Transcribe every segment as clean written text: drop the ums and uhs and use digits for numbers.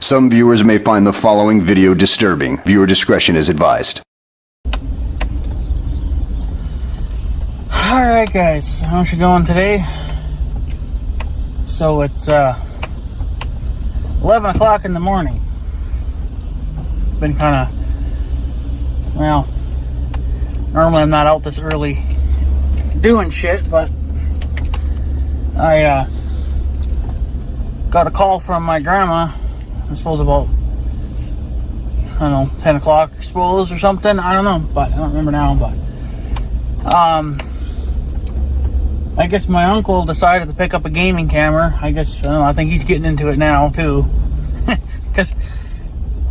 Some viewers may find the following video disturbing. Viewer discretion is advised. Alright guys, how's it going today? So it's 11 o'clock in the morning. Been kind of, well, normally I'm not out this early doing shit, but I got a call from my grandma, I suppose about, I don't know, 10 o'clock, I suppose, or something. I don't know, but I don't remember now, but I guess my uncle decided to pick up a gaming camera. I guess, I don't know, I think he's getting into it now, too. Because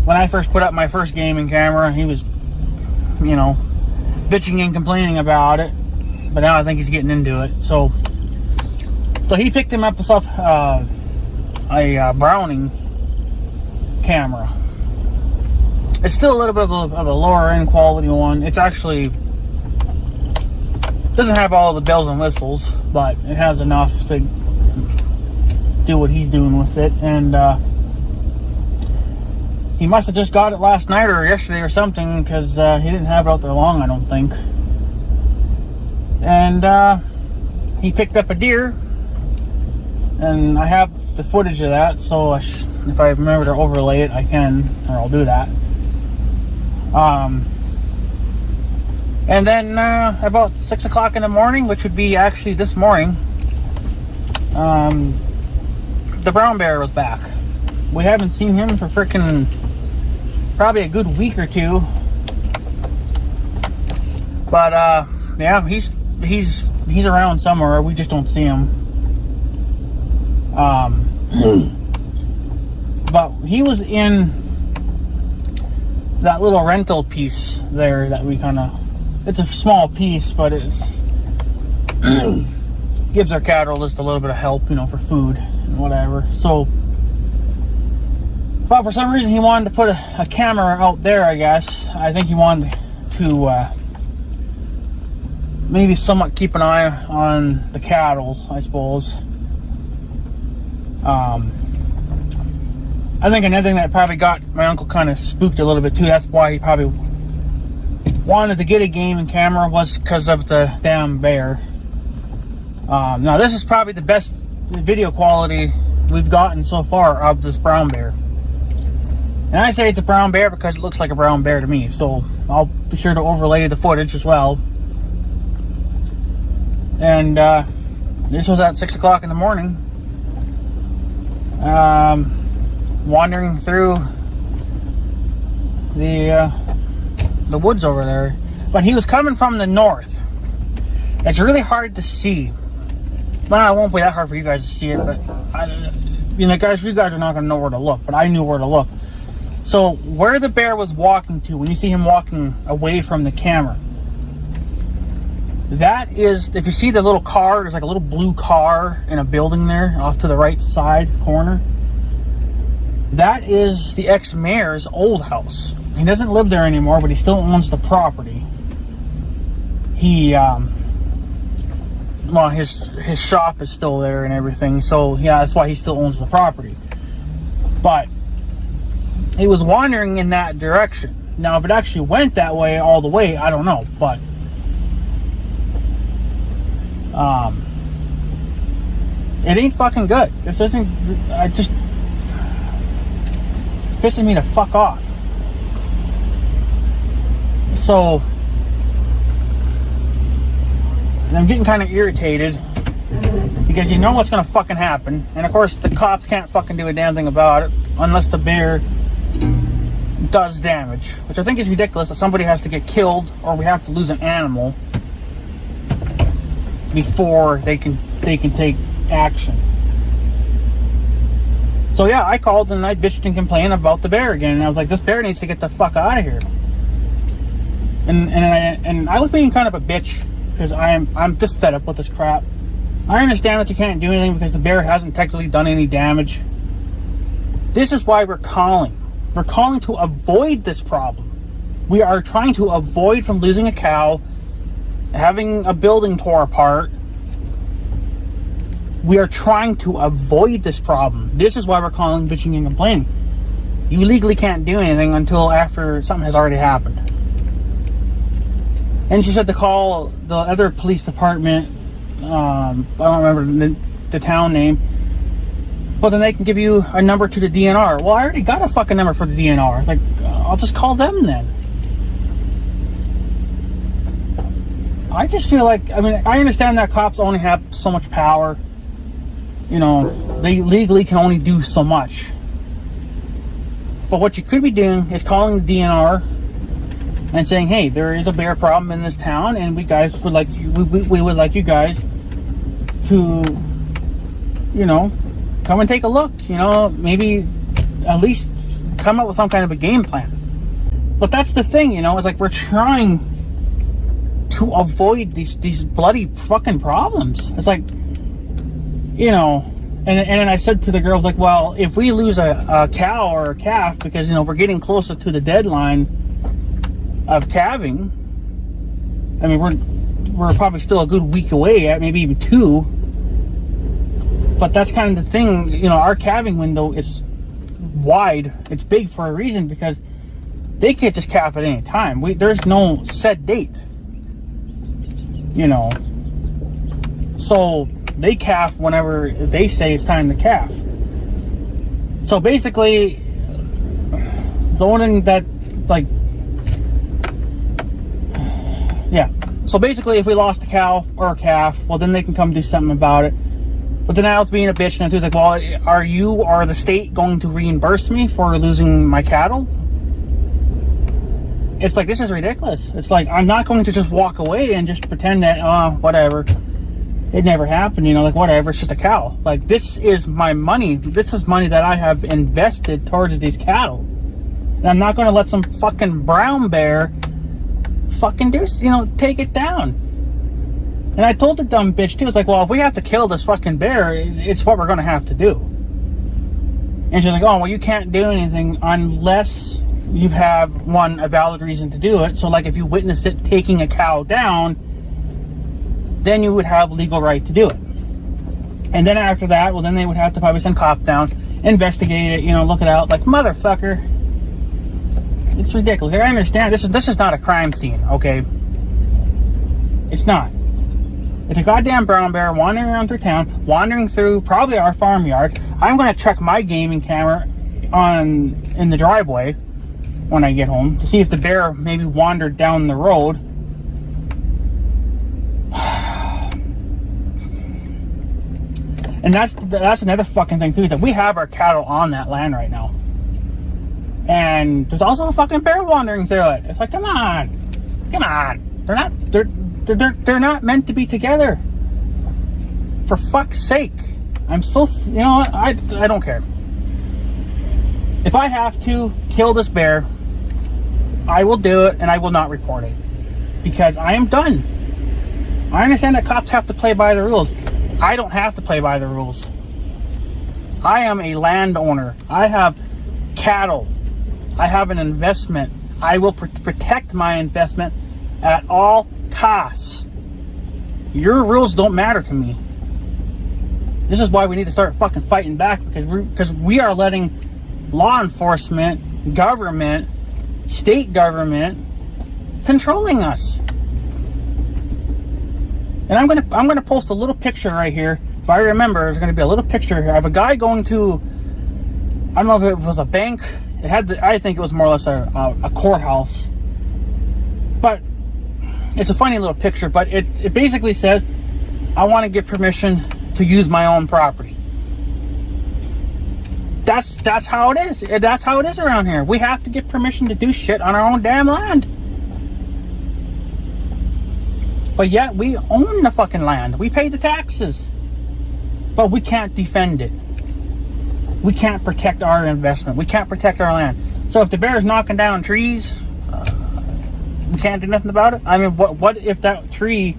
when I first put up my first gaming camera, he was, you know, bitching and complaining about it. But now I think he's getting into it. So he picked him up a Browning camera. It's still a little bit of a lower end quality one. It's actually doesn't have all the bells and whistles, but it has enough to do what he's doing with it. And he must have just got it last night or yesterday or something, because he didn't have it out there long, I don't think. And he picked up a deer, and I have the footage of that, so if I remember to overlay it, I can, or I'll do that. And then about 6 o'clock in the morning, which would be actually this morning, the brown bear was back. We haven't seen him for frickin' probably a good week or two. But yeah, he's around somewhere. We just don't see him. But he was in that little rental piece there that we kind of, it's a small piece, but it's gives our cattle just a little bit of help, you know, for food and whatever. So, but for some reason he wanted to put a camera out there, I guess. I think he wanted to maybe somewhat keep an eye on the cattle, I suppose. I think another thing that probably got my uncle kind of spooked a little bit too, that's why he probably wanted to get a gaming camera, was because of the damn bear. Now this is probably the best video quality we've gotten so far of this brown bear. And I say it's a brown bear because it looks like a brown bear to me, so I'll be sure to overlay the footage as well. And this was at 6 o'clock in the morning. Wandering through the woods over there, but he was coming from the north. It's really hard to see. Well, it won't be that hard for you guys to see it, but you know, guys, you guys are not going to know where to look, but I knew where to look. So where the bear was walking to, when you see him walking away from the camera, that is, if you see the little car, there's like a little blue car in a building there off to the right side corner. That is the ex-mayor's old house. He doesn't live there anymore, but he still owns the property. He, well, his shop is still there and everything, so yeah, that's why he still owns the property. But he was wandering in that direction. Now, if it actually went that way all the way, I don't know, but it ain't fucking good. This isn't, it's pissing me to fuck off. So, and I'm getting kind of irritated because you know what's gonna fucking happen, and of course the cops can't fucking do a damn thing about it unless the bear does damage, which I think is ridiculous, that somebody has to get killed or we have to lose an animal before they can take action. So yeah, I called and I bitched and complained about the bear again, and I was like, this bear needs to get the fuck out of here. And I was being kind of a bitch because I'm just fed up with this crap. I understand that you can't do anything because the bear hasn't technically done any damage. This is why we're calling. We're calling to avoid this problem. We are trying to avoid from losing a cow, having a building tore apart. We are trying to avoid this problem. This is why we're calling, bitching, and complaining. You legally can't do anything until after something has already happened. And she said to call the other police department. I don't remember the town name. But then they can give you a number to the DNR. Well, I already got a fucking number for the DNR. It's like, I'll just call them then. I just feel like, I mean, I understand that cops only have so much power. You know, they legally can only do so much. But what you could be doing is calling the DNR and saying, hey, there is a bear problem in this town, and we would like you guys to, you know, come and take a look. You know, maybe at least come up with some kind of a game plan. But that's the thing, you know, it's like we're trying to avoid these bloody fucking problems. It's like, you know, and then I said to the girls, like, well, if we lose a cow or a calf, because, you know, we're getting closer to the deadline of calving. I mean, we're probably still a good week away, maybe even 2. But that's kind of the thing, you know, our calving window is wide. It's big for a reason, because they can't just calf at any time. There's no set date, you know. So they calf whenever they say it's time to calf. So basically, the one that, like, yeah. So basically, if we lost a cow or a calf, well, then they can come do something about it. But then I was being a bitch, and I was like, well, are you or the state going to reimburse me for losing my cattle? It's like, this is ridiculous. It's like, I'm not going to just walk away and just pretend that, whatever, it never happened, you know, like, whatever, it's just a cow. Like, this is my money. This is money that I have invested towards these cattle. And I'm not going to let some fucking brown bear fucking take it down. And I told the dumb bitch too, it's like, well, if we have to kill this fucking bear, it's what we're going to have to do. And she's like, oh, well, you can't do anything unless you have, a valid reason to do it. So, like, if you witness it taking a cow down, then you would have legal right to do it. And then after that, well, then they would have to probably send cops down, investigate it, you know, look it out. Like, motherfucker, it's ridiculous. I understand this is not a crime scene, okay? It's not. It's a goddamn brown bear wandering around through town, wandering through probably our farmyard. I'm going to check my gaming camera in the driveway when I get home to see if the bear maybe wandered down the road. And that's another fucking thing too, is that we have our cattle on that land right now. And there's also a fucking bear wandering through it. It's like, come on. They're not meant to be together. For fuck's sake. I'm so, you know what? I don't care. If I have to kill this bear, I will do it, and I will not report it. Because I am done. I understand that cops have to play by the rules. I don't have to play by the rules. I am a landowner. I have cattle. I have an investment. I will protect my investment at all costs. Your rules don't matter to me. This is why we need to start fucking fighting back, because we are letting law enforcement, government, state government controlling us. And I'm gonna post a little picture right here. If I remember, there's gonna be a little picture here. I have a guy going to, I don't know if it was a bank. I think it was more or less a courthouse. But it's a funny little picture. But it basically says, I want to get permission to use my own property. That's how it is. That's how it is around here. We have to get permission to do shit on our own damn land. But yet we own the fucking land. We pay the taxes. But we can't defend it. We can't protect our investment. We can't protect our land. So if the bear is knocking down trees, we can't do nothing about it. I mean, what if that tree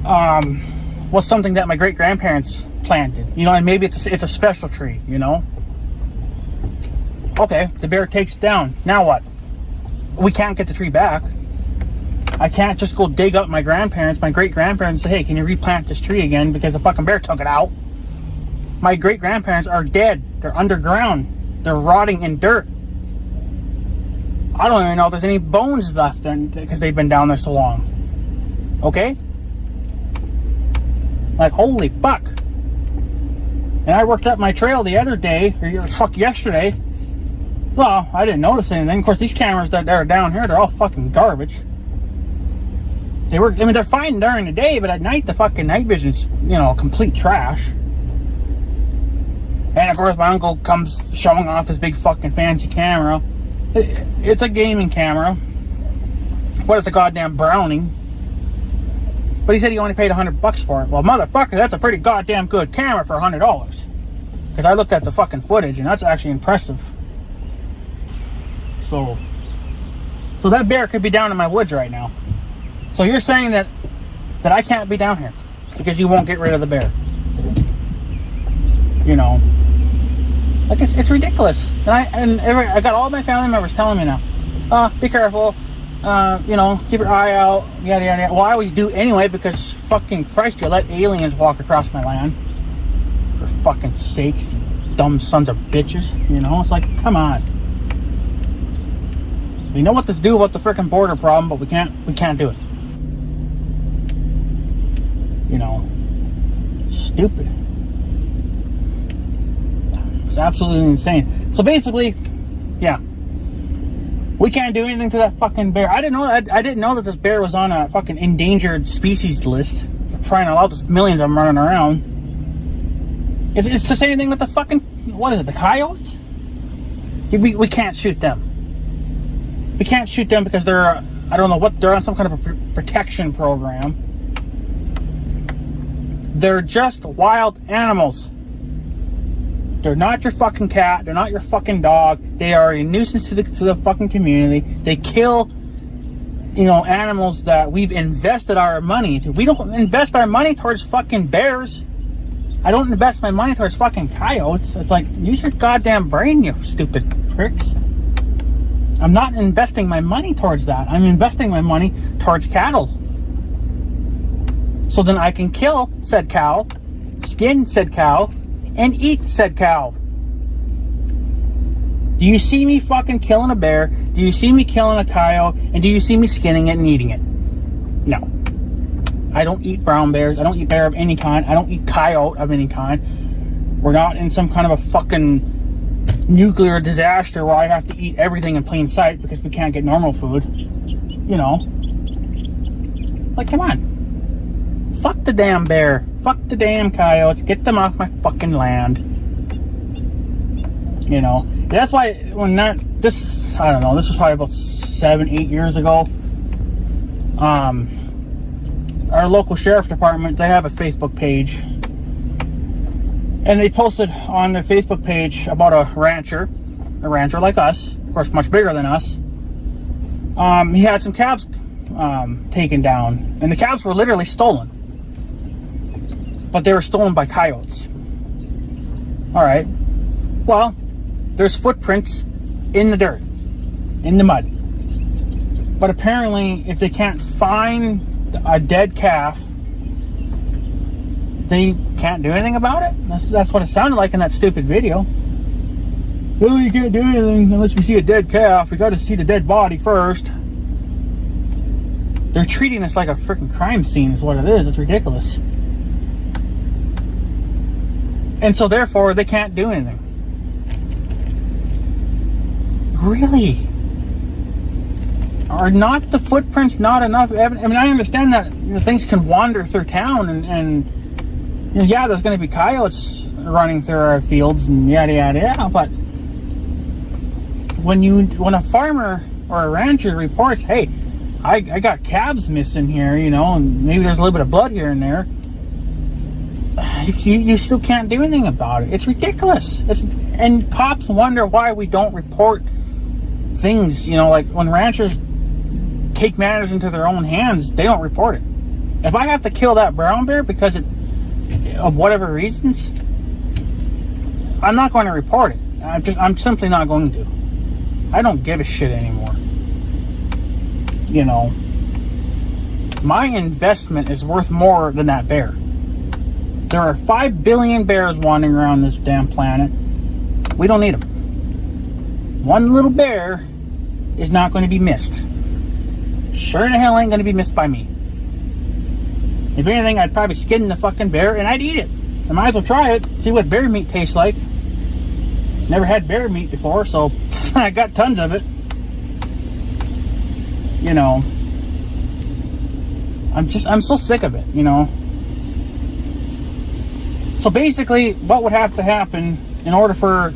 was something that my great-grandparents planted? You know, and maybe it's a special tree, you know? Okay, the bear takes it down. Now what? We can't get the tree back. I can't just go dig up my great-grandparents, and say, hey, can you replant this tree again? Because the fucking bear took it out. My great-grandparents are dead. They're underground. They're rotting in dirt. I don't even know if there's any bones left because they've been down there so long. Okay? Like, holy fuck. And I worked up my trail the other day, or yesterday. Well, I didn't notice anything. Of course, these cameras that are down here, they're all fucking garbage. They're fine during the day, but at night, the fucking night vision's, complete trash. And of course, my uncle comes showing off his big fucking fancy camera. It's a gaming camera, but it's a goddamn Browning. But he said he only paid $100 for it. Well, motherfucker, that's a pretty goddamn good camera for $100. Because I looked at the fucking footage, and that's actually impressive. So that bear could be down in my woods right now. So you're saying that I can't be down here because you won't get rid of the bear? Like it's ridiculous. And I got all my family members telling me now, be careful, keep your eye out, yada yada yada. Well, I always do anyway because fucking Christ, you let aliens walk across my land. For fucking sakes, you dumb sons of bitches. It's like, come on. We know what to do about the freaking border problem, but we can't do it. Stupid. It's absolutely insane. So basically, yeah, we can't do anything to that fucking bear. I didn't know that this bear was on a fucking endangered species list. For crying out loud, there's millions of them running around. It's the same thing with the fucking, what is it, the coyotes? We can't shoot them. We can't shoot them because they're, I don't know what, they're on some kind of a protection program. They're just wild animals. They're not your fucking cat. They're not your fucking dog. They are a nuisance to the fucking community. They kill, animals that we've invested our money into. We don't invest our money towards fucking bears. I don't invest my money towards fucking coyotes. It's like, use your goddamn brain, you stupid pricks. I'm not investing my money towards that. I'm investing my money towards cattle. So then I can kill said cow, skin said cow, and eat said cow. Do you see me fucking killing a bear? Do you see me killing a coyote? And do you see me skinning it and eating it? No. I don't eat brown bears. I don't eat bear of any kind. I don't eat coyote of any kind. We're not in some kind of a fucking nuclear disaster where I have to eat everything in plain sight because we can't get normal food. Like, come on. Fuck the damn bear. Fuck the damn coyotes. Get them off my fucking land. That's why this was probably about 7-8 years ago. Our local sheriff department, they have a Facebook page. And they posted on their Facebook page about a rancher like us, of course much bigger than us. He had some calves taken down, and the calves were literally stolen. But they were stolen by coyotes. Alright. Well, there's footprints in the dirt, in the mud. But apparently, if they can't find a dead calf, they can't do anything about it. That's what it sounded like in that stupid video. Well, you can't do anything unless we see a dead calf. We got to see the dead body first. They're treating this like a freaking crime scene is what it is. It's ridiculous. And so therefore, they can't do anything. Really? Are not the footprints not enough evidence? I mean, I understand that things can wander through town and yeah, there's going to be coyotes running through our fields and yada yada yada, but when a farmer or a rancher reports, hey, I got calves missing here, and maybe there's a little bit of blood here and there, you still can't do anything about it. It's ridiculous. And cops wonder why we don't report things, like when ranchers take matters into their own hands, they don't report it. If I have to kill that brown bear because of whatever reasons, I'm not going to report it. I'm simply not going to. I don't give a shit anymore. My investment is worth more than that bear. There are 5 billion bears wandering around this damn planet. We don't need them. one little bear is not going to be missed. Sure in the hell ain't going to be missed by me. If anything, I'd probably skin the fucking bear and I'd eat it. I might as well try it, see what bear meat tastes like. Never had bear meat before, so I got tons of it. You know, I'm so sick of it, you know. So basically, what would have to happen in order for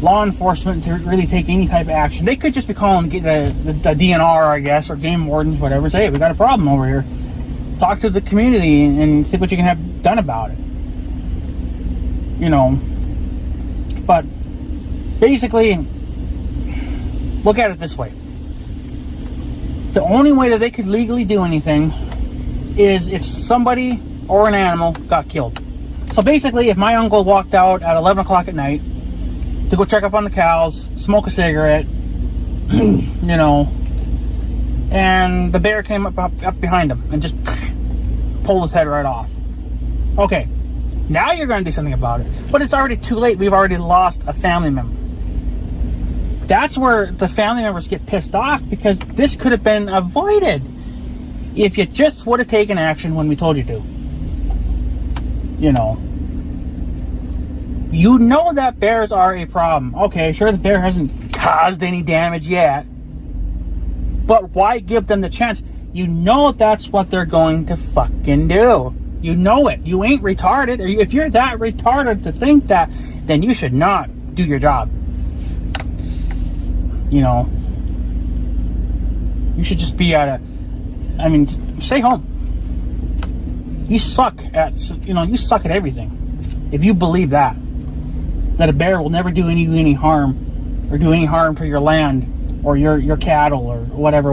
law enforcement to really take any type of action? They could just be calling the DNR, I guess, or game wardens, whatever. Say, hey, we got a problem over here. Talk to the community and see what you can have done about it. You know, but basically, look at it this way. The only way that they could legally do anything is if somebody or an animal got killed. So basically, if my uncle walked out at 11 o'clock at night to go check up on the cows, smoke a cigarette, you know, and the bear came up behind him and just pulled his head right off. Okay, now you're going to do something about it. But it's already too late. We've already lost a family member. That's where the family members get pissed off, because this could have been avoided if you just would have taken action when we told you to. You know that bears are a problem. Okay, sure, the bear hasn't caused any damage yet, but why give them the chance? You know that's what they're going to fucking do. You know it. You ain't retarded. If you're that retarded to think that, then you should not do your job. You know, you should just be stay home. You suck at everything. If you believe that a bear will never do any harm, or do any harm to your land or your cattle or whatever.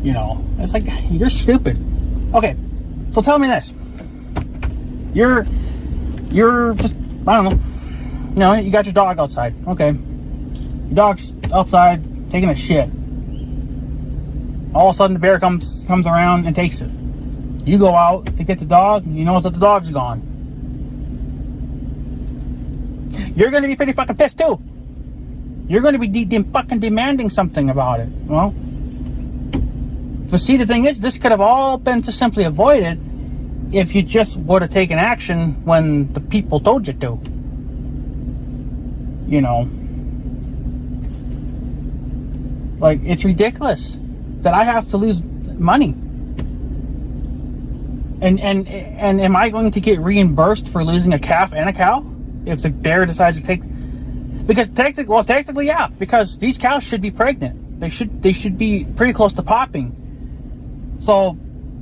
You know, it's like, you're stupid. Okay, so tell me this. You're just, I don't know. You know, you got your dog outside. Okay. Your dog's outside taking a shit. All of a sudden the bear comes around and takes it. You go out to get the dog, and you know that the dog's gone. You're going to be pretty fucking pissed too. You're going to be fucking demanding something about it. Well, but see, the thing is, this could have all been just simply avoided if you just would have taken action when the people told you to. You know, like, it's ridiculous that I have to lose money. And am I going to get reimbursed for losing a calf and a cow if the bear decides to take? Because technically, yeah. Because these cows should be pregnant. They should be pretty close to popping. So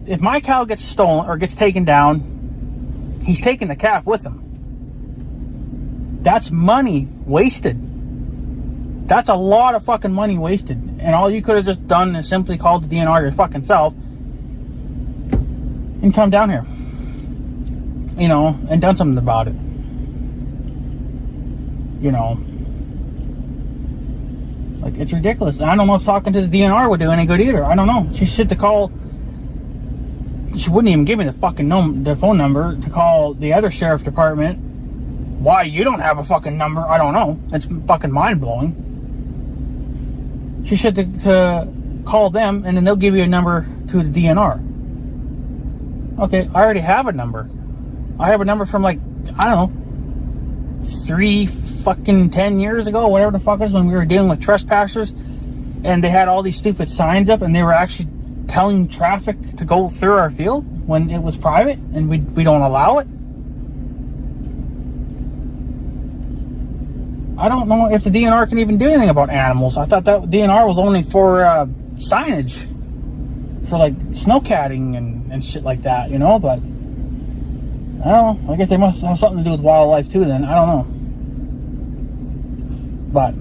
if my cow gets stolen or gets taken down, he's taking the calf with him. That's money wasted. That's a lot of fucking money wasted. And all you could have just done is simply called the DNR your fucking self and come down here, you know, and done something about it. You know, like, it's ridiculous. I don't know if talking to the DNR would do any good either. I don't know. She wouldn't even give me the phone number to call the other sheriff department. Why you don't have a fucking number, I don't know. It's fucking mind-blowing. She should to call them, and then they'll give you a number to the DNR. Okay, I already have a number. I have a number from, like, I don't know, 10 years ago, whatever the fuck it is, when we were dealing with trespassers, and they had all these stupid signs up, and they were actually telling traffic to go through our field when it was private, and we don't allow it. I don't know if the DNR can even do anything about animals. I thought that DNR was only for signage, for like snowcatting and shit like that, you know. But I don't know. I guess they must have something to do with wildlife too. Then I don't know. But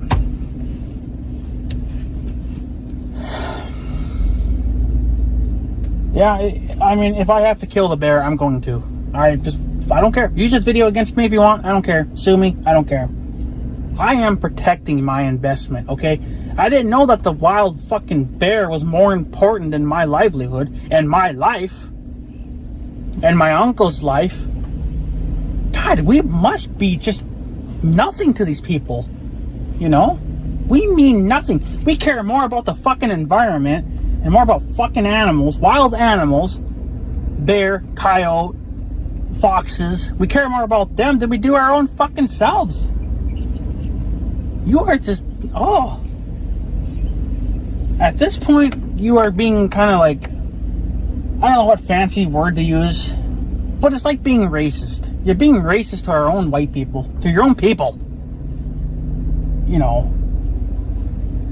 yeah, I mean, if I have to kill the bear, I'm going to. I don't care. Use this video against me if you want. I don't care. Sue me. I don't care. I am protecting my investment, okay? I didn't know that the wild fucking bear was more important than my livelihood and my life and my uncle's life. God, we must be just nothing to these people. You know? We mean nothing. We care more about the fucking environment and more about fucking animals, wild animals, bear, coyote, foxes. We care more about them than we do our own fucking selves. You are just, oh. At this point, you are being kind of like, I don't know what fancy word to use, but it's like being racist. You're being racist to our own white people, to your own people. You know,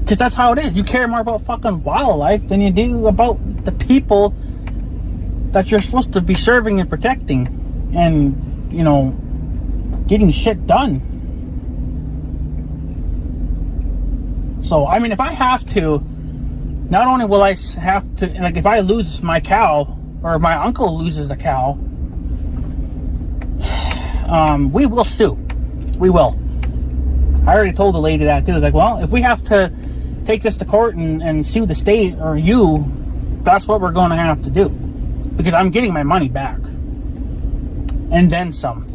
because that's how it is. You care more about fucking wildlife than you do about the people that you're supposed to be serving and protecting and, you know, getting shit done. So, I mean, if I have to, not only will I have to, like, if I lose my cow, or my uncle loses a cow, we will sue. We will. I already told the lady that too. It's like, well, if we have to take this to court and sue the state or you, that's what we're going to have to do. Because I'm getting my money back. And then some.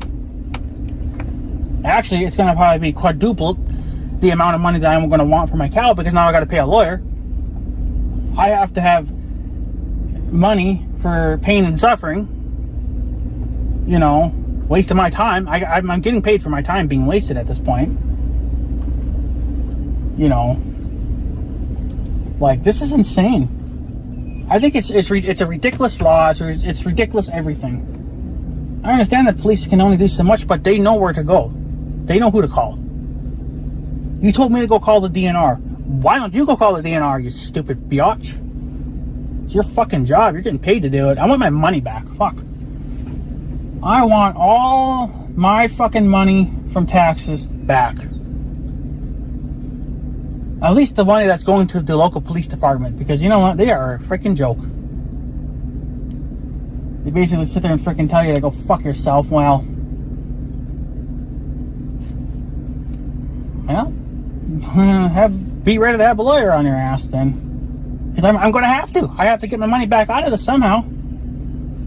Actually, it's going to probably be quadrupled the amount of money that I'm going to want for my cow, because now I got to pay a lawyer. I have to have money for pain and suffering. You know, waste of my time. I'm getting paid for my time being wasted at this point. You know, like, this is insane. I think it's a ridiculous law. It's ridiculous everything. I understand that police can only do so much, but they know where to go. They know who to call. You told me to go call the DNR. Why don't you go call the DNR, you stupid biatch? It's your fucking job. You're getting paid to do it. I want my money back. Fuck. I want all my fucking money from taxes back. At least the money that's going to the local police department. Because you know what? They are a freaking joke. They basically sit there and freaking tell you to go fuck yourself. Well, be ready to have a lawyer on your ass then. Because I'm going to have to. I have to get my money back out of this somehow.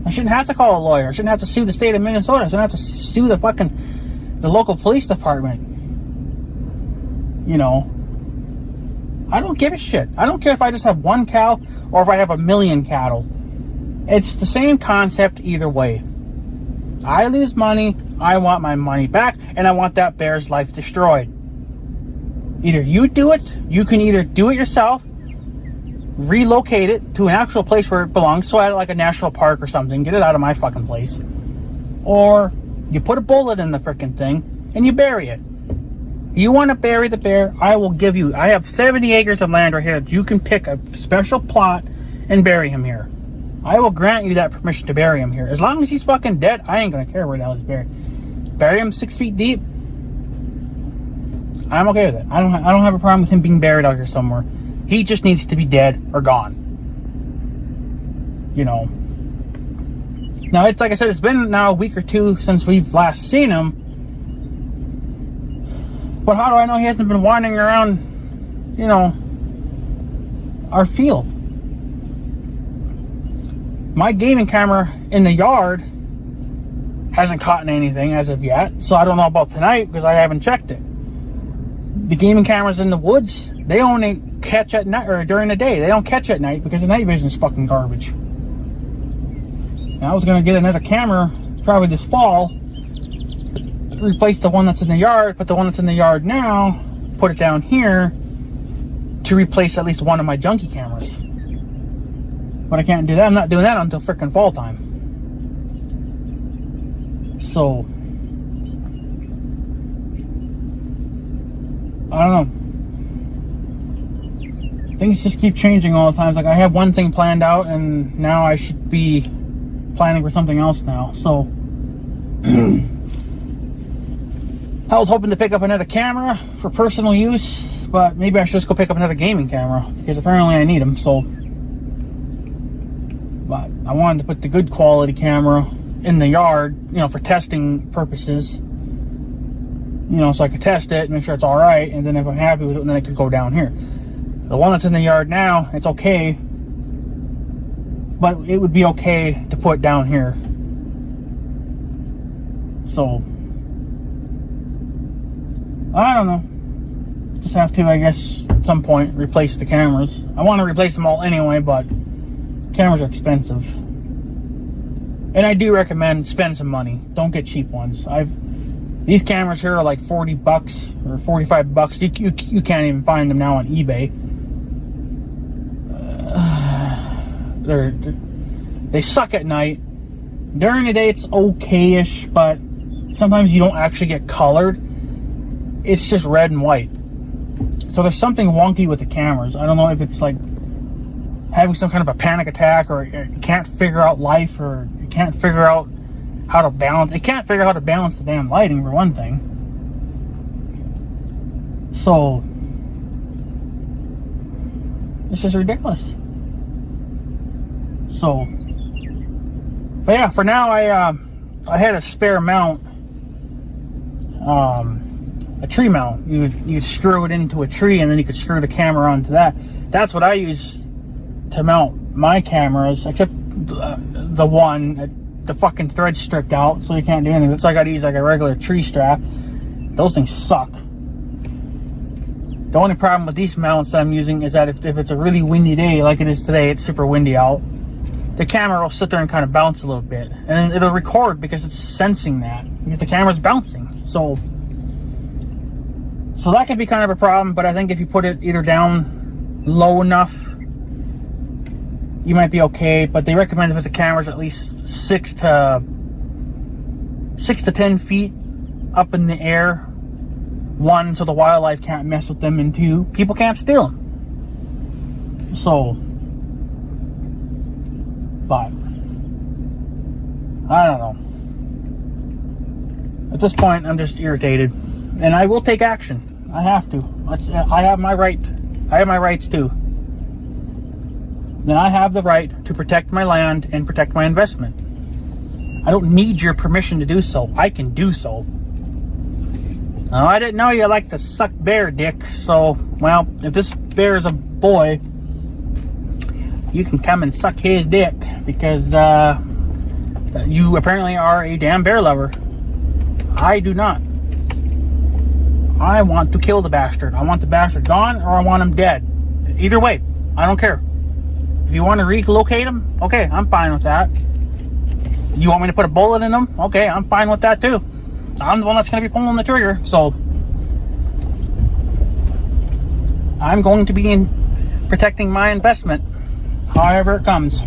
I shouldn't have to call a lawyer. I shouldn't have to sue the state of Minnesota. I shouldn't have to sue the local police department. You know, I don't give a shit. I don't care if I just have one cow or if I have 1 million cattle. It's the same concept either way. I lose money, I want my money back, and I want that bear's life destroyed. Either you do it, you can either do it yourself, relocate it to an actual place where it belongs, so like a national park or something, get it out of my fucking place, or you put a bullet in the freaking thing and you bury it. You want to bury the bear, I will give you, I have 70 acres of land right here. You can pick a special plot and bury him here. I will grant you that permission to bury him here. As long as he's fucking dead, I ain't gonna care where the hell he's buried. Bury him 6 feet deep, I'm okay with it. I don't have a problem with him being buried out here somewhere. He just needs to be dead or gone. You know. Now, it's like I said, it's been now a week or two since we've last seen him. But how do I know he hasn't been wandering around, you know, our field? My gaming camera in the yard hasn't caught anything as of yet. So I don't know about tonight because I haven't checked it. The gaming cameras in the woods, they only catch at night or during the day. They don't catch at night because the night vision is fucking garbage. And I was gonna get another camera probably this fall, replace the one that's in the yard, but the one that's in the yard now, put it down here to replace at least one of my junkie cameras. But I can't do that. I'm not doing that until freaking fall time. So I don't know. Things just keep changing all the time. It's like I have one thing planned out and now I should be planning for something else now. So I was hoping to pick up another camera for personal use, but maybe I should just go pick up another gaming camera because apparently I need them. So, but I wanted to put the good quality camera in the yard, you know, for testing purposes. You know, so I could test it, make sure it's all right, and then if I'm happy with it, then I could go down here. The one that's in the yard now, it's okay, but it would be okay to put down here. So I don't know. Just have to, I guess, at some point replace the cameras. I want to replace them all anyway, but cameras are expensive. And I do recommend spend some money. Don't get cheap ones. These cameras here are like $40 or $45. You can't even find them now on eBay. They suck at night. During the day it's okay-ish, but sometimes you don't actually get colored. It's just red and white. So there's something wonky with the cameras. I don't know if it's like having some kind of a panic attack, or you can't figure out life, or you can't figure out how to balance. It can't figure out how to balance the damn lighting, for one thing. So it's just ridiculous. So, but yeah, for now I had a spare mount, a tree mount. You'd screw it into a tree, and then you could screw the camera onto that. That's what I use to mount my cameras, except the one, the fucking thread's stripped out, so you can't do anything. So I gotta use like a regular tree strap. Those things suck. The only problem with these mounts that I'm using is that if it's a really windy day, like it is today, it's super windy out, the camera will sit there and kind of bounce a little bit, and it'll record because it's sensing that, because the camera's bouncing. So that can be kind of a problem, but I think if you put it either down low enough, you might be okay. But they recommend if the camera's at least 6 to 10 feet up in the air. 1, so the wildlife can't mess with them, and 2, people can't steal them. So, but I don't know. At this point, I'm just irritated, and I will take action. I have to. I have my right. I have my rights too. Then I have the right to protect my land and protect my investment. I don't need your permission to do so. I can do so. Oh, I didn't know you like to suck bear dick. So, well, if this bear is a boy, you can come and suck his dick, because you apparently are a damn bear lover. I do not. I want to kill the bastard. I want the bastard gone, or I want him dead. Either way, I don't care. If you want to relocate him, okay, I'm fine with that. You want me to put a bullet in him? Okay, I'm fine with that too. I'm the one that's going to be pulling the trigger, so I'm going to be protecting my investment however it comes.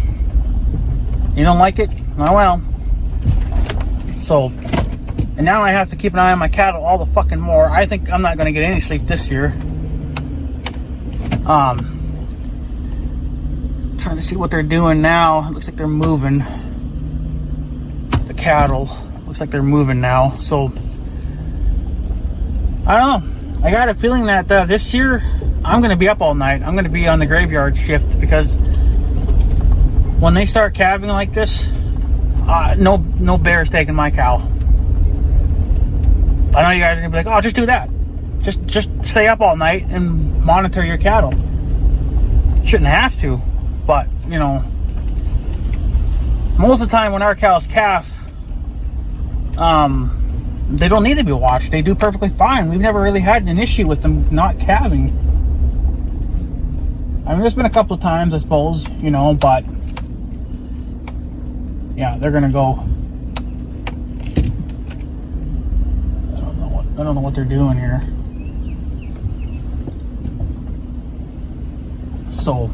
You don't like it? Oh well. So, and now I have to keep an eye on my cattle all the fucking more. I think I'm not going to get any sleep this year. Trying to see what they're doing now. It looks like they're moving. The cattle. Looks like they're moving now. So, I don't know. I got a feeling that this year I'm going to be up all night. I'm going to be on the graveyard shift, because when they start calving like this, no bear's taking my cow. I know you guys are going to be like, oh, just do that. Just stay up all night and monitor your cattle. Shouldn't have to, but, you know, most of the time when our cows calf, they don't need to be watched. They do perfectly fine. We've never really had an issue with them not calving. I mean, there's been a couple of times, I suppose, you know, but yeah, they're gonna go. I don't know what they're doing here. So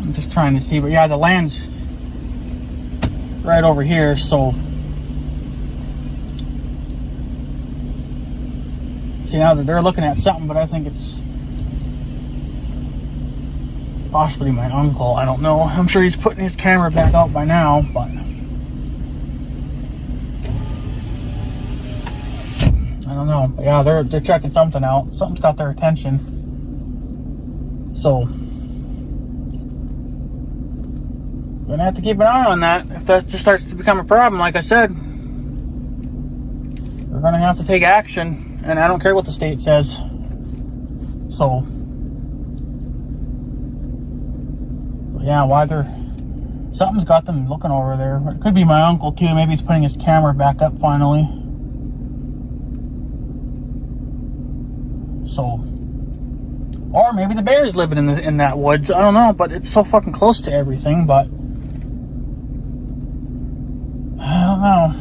I'm just trying to see, but yeah, the land's right over here, so see, now that they're looking at something, but I think it's possibly my uncle. I don't know. I'm sure he's putting his camera back out by now, but I don't know. But yeah, they're checking something out. Something's got their attention. So gonna have to keep an eye on that. If that just starts to become a problem, like I said, we're gonna have to take action, and I don't care what the state says. So, but yeah, why they're Something's got them looking over there. It could be my uncle too. Maybe he's putting his camera back up finally. So, or maybe the bear's living in that woods. I don't know, but it's so fucking close to everything. But I don't know.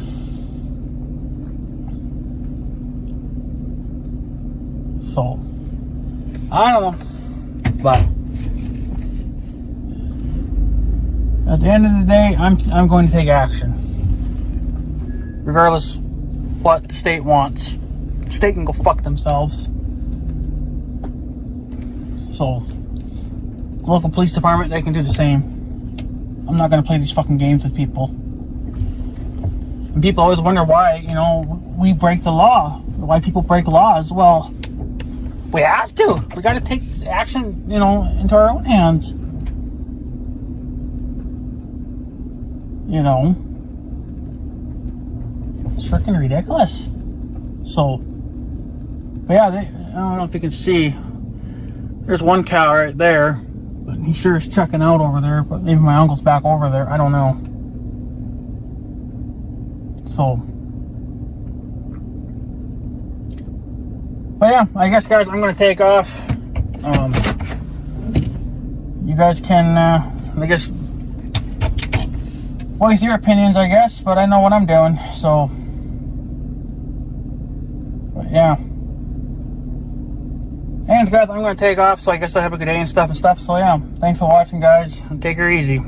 So I don't know, but at the end of the day, I'm going to take action, regardless what the state wants. The state can go fuck themselves. So, local police department, they can do the same. I'm not going to play these fucking games with people. And people always wonder why, you know, we break the law. Why people break laws. Well, we have to. We got to take action, you know, into our own hands. You know, it's freaking ridiculous. So, but yeah, I don't know if you can see. There's one cow right there, but he sure is checking out over there. But maybe my uncle's back over there. I don't know. So, but yeah, I guess, guys, I'm going to take off. You guys can, I guess, voice your opinions, I guess, but I know what I'm doing, so, but yeah. And guys, I'm going to take off, so I guess I have a good day and stuff, so yeah, thanks for watching, guys, and take her easy.